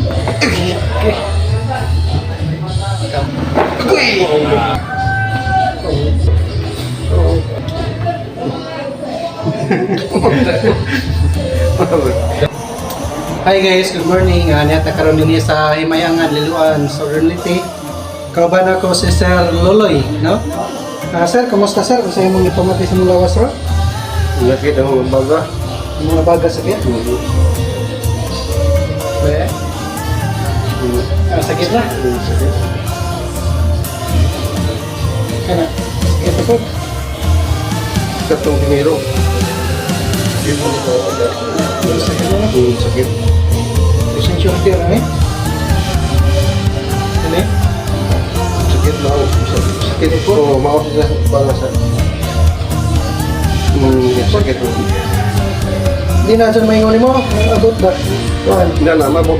Hi guys, good morning. Niyata karon din sa Himayangan, Liloan, Southern Leyte. Kauban ako si Sir Loloy, no? Sir, kumusta sir? Kasi mong ipamati sa mga lawas ro? Sakit ang baga. Mga baga sakit? Be? Sakit na? Sakit. Kana? Sakit ako? Katong piniro. Sakit na? Sakit. Pasensya ko tira, eh? Ano eh? Sakit na ako. Sakit po. Oo, mawas na para sa... sakit po. Hindi na dyan maingon mo? Abot ba? Hindi na, mabot.